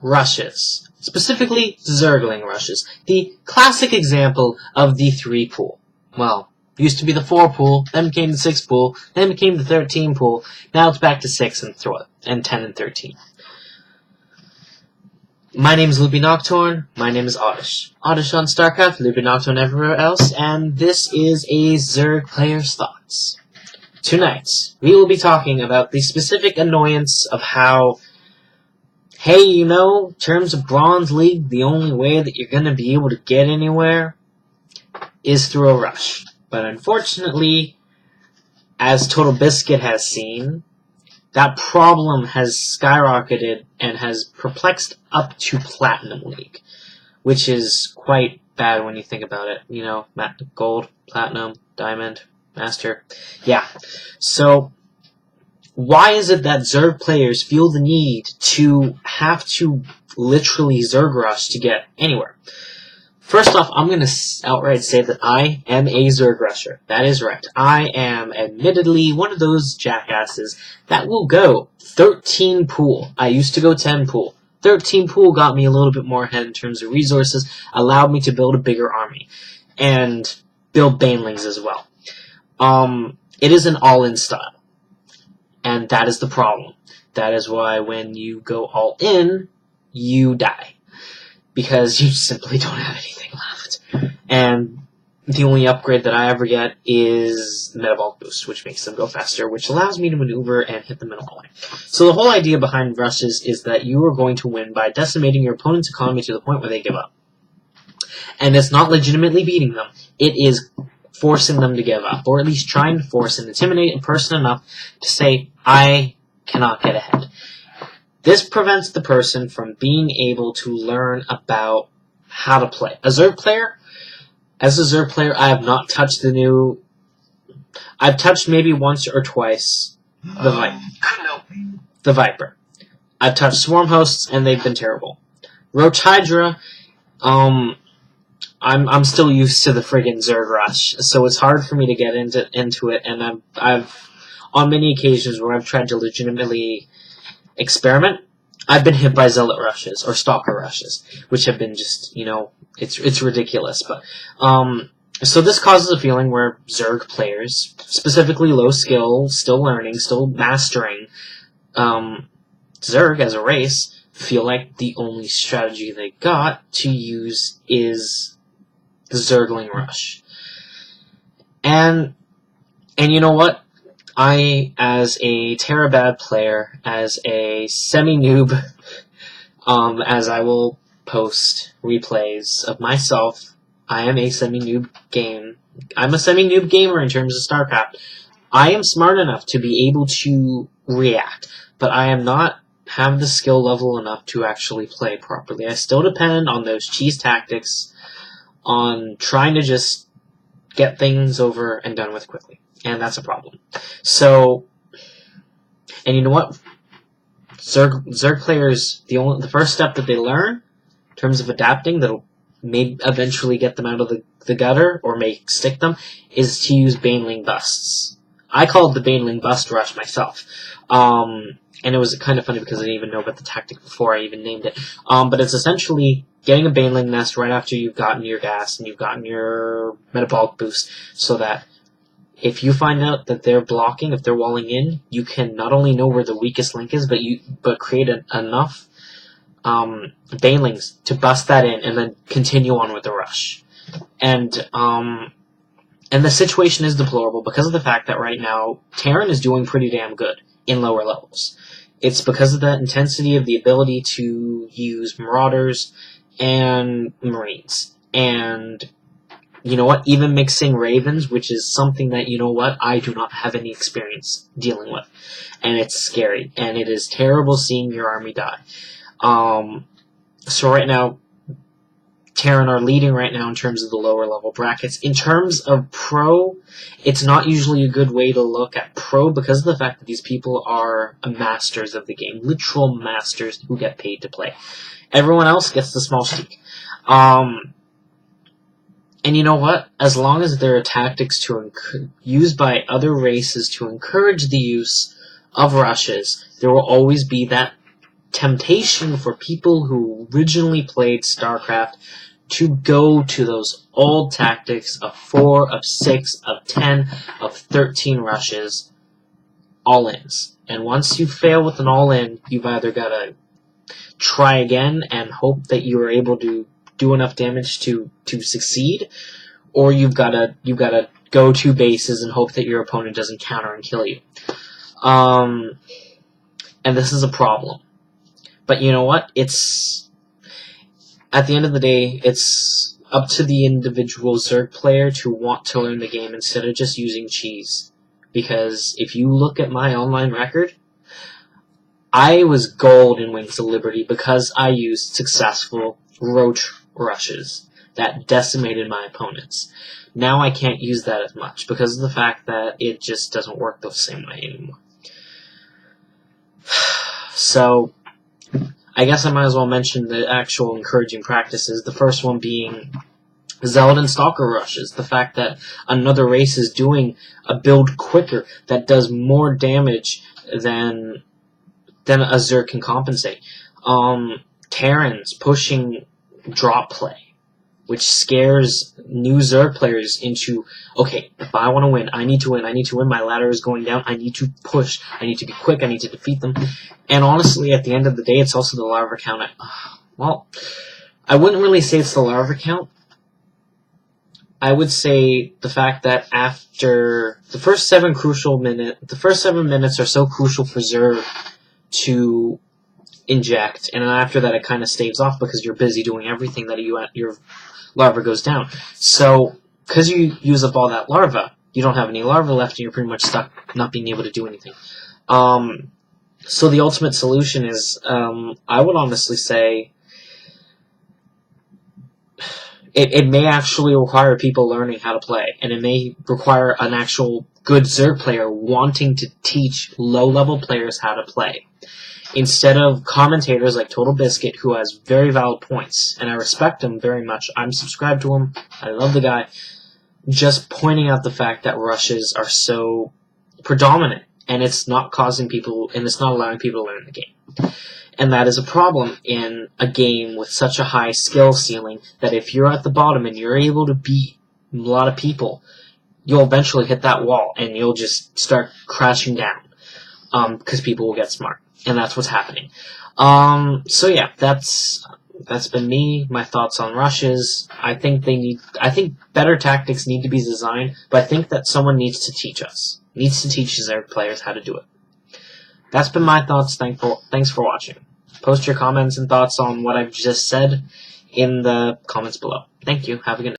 rushes. Specifically, Zergling rushes. The classic example of the 3 pool. Well, used to be the 4 pool, then became the 6 pool, then became the 13 pool, now it's back to 6 and 10 and 13. My name is Loopy Nocturne, my name is Oddish. Oddish on StarCraft, Loopy Nocturne everywhere else, and this is a Zerg player's thoughts. Tonight, we will be talking about the specific annoyance of how, hey, you know, in terms of Bronze League, the only way that you're going to be able to get anywhere is through a rush. But unfortunately, as Total Biscuit has seen, that problem has skyrocketed and has perplexed up to Platinum League, which is quite bad when you think about it. You know, Gold, Platinum, Diamond, Master. Yeah. So, why is it that Zerg players feel the need to have to literally Zerg rush to get anywhere? First off, I'm going to outright say that I am a Zerg rusher. That is right. I am admittedly one of those jackasses that will go 13 pool. I used to go 10 pool. 13 pool got me a little bit more ahead in terms of resources, allowed me to build a bigger army, and build banelings as well. It is an all-in style, and that is the problem. That is why when you go all-in, you die. Because you simply don't have anything left. And the only upgrade that I ever get is the Metabolic Boost, which makes them go faster, which allows me to maneuver and hit them in a hallway. So the whole idea behind rushes is that you are going to win by decimating your opponent's economy to the point where they give up. And it's not legitimately beating them. It is forcing them to give up, or at least trying to force and intimidate a person enough to say, I cannot get ahead. This prevents the person from being able to learn about how to play. As a Zerg player, I have not touched the new... I've touched maybe once or twice the Viper. I've touched Swarm Hosts, and they've been terrible. Roach Hydra, I'm still used to the friggin' Zerg rush, so it's hard for me to get into it, and I've on many occasions where I've tried to legitimately experiment, I've been hit by Zealot rushes or Stalker rushes, which have been just, you know, it's ridiculous. But so this causes a feeling where Zerg players, specifically low skill, still learning, still mastering Zerg as a race, feel like the only strategy they got to use is the Zergling rush. And you know what? I, as a Terabad player, as a semi-noob, as I will post replays of myself, I am a semi-noob I'm a semi-noob gamer in terms of StarCraft. I am smart enough to be able to react, but I am not have the skill level enough to actually play properly. I still depend on those cheese tactics, on trying to just get things over and done with quickly. And that's a problem. So, and you know what? Zerg players, the first step that they learn, in terms of adapting, that'll may eventually get them out of the gutter, or may stick them, is to use Baneling busts. I called the Baneling bust rush myself. And it was kind of funny because I didn't even know about the tactic before I even named it. But it's essentially getting a Baneling nest right after you've gotten your gas and you've gotten your Metabolic Boost, so that if you find out that they're blocking, if they're walling in, you can not only know where the weakest link is, but create enough Banelings to bust that in and then continue on with the rush. And the situation is deplorable because of the fact that right now Terran is doing pretty damn good in lower levels. It's because of the intensity of the ability to use Marauders and Marines. And you know what? Even mixing Ravens, which is something that, you know what, I do not have any experience dealing with. And it's scary. And it is terrible seeing your army die. So right now, Terran are leading right now in terms of the lower level brackets. In terms of Pro, it's not usually a good way to look at Pro because of the fact that these people are masters of the game. Literal masters who get paid to play. Everyone else gets the small stick. And you know what? As long as there are tactics used by other races to encourage the use of rushes, there will always be that temptation for people who originally played StarCraft to go to those old tactics of 4, of 6, of 10, of 13 rushes, all-ins. And once you fail with an all-in, you've either got to try again and hope that you are able to do enough damage to succeed, or you've got to go 2 bases and hope that your opponent doesn't counter and kill you. And this is a problem. But you know what? It's, at the end of the day, it's up to the individual Zerg player to want to learn the game instead of just using cheese. Because if you look at my online record, I was gold in Wings of Liberty because I used successful roach rushes that decimated my opponents. Now I can't use that as much because of the fact that it just doesn't work the same way anymore. So, I guess I might as well mention the actual encouraging practices. The first one being Zealot and Stalker rushes. The fact that another race is doing a build quicker that does more damage than a Zerg can compensate. Terrans pushing drop play, which scares new Zerg players into, okay, if I want to win, I need to win, I need to win, my ladder is going down, I need to push, I need to be quick, I need to defeat them. And honestly, at the end of the day, it's also the larva count. Well, I wouldn't really say it's the larva count. I would say the fact that after the first 7 minutes are so crucial for Zerg to inject, and then after that it kind of staves off because you're busy doing everything that your larva goes down. So, because you use up all that larva, you don't have any larva left and you're pretty much stuck not being able to do anything. So the ultimate solution is, I would honestly say, it may actually require people learning how to play, and it may require an actual good Zerg player wanting to teach low-level players how to play. Instead of commentators like Total Biscuit, who has very valid points, and I respect him very much. I'm subscribed to him. I love the guy. Just pointing out the fact that rushes are so predominant, and it's not causing people, and it's not allowing people to learn the game. And that is a problem in a game with such a high skill ceiling that if you're at the bottom and you're able to beat a lot of people, you'll eventually hit that wall, and you'll just start crashing down, because people will get smart. And that's what's happening. So yeah, that's been me, my thoughts on rushes. I think better tactics need to be designed, but I think that someone needs to teach us. Needs to teach their players how to do it. That's been my thoughts. Thanks for watching. Post your comments and thoughts on what I've just said in the comments below. Thank you. Have a good night.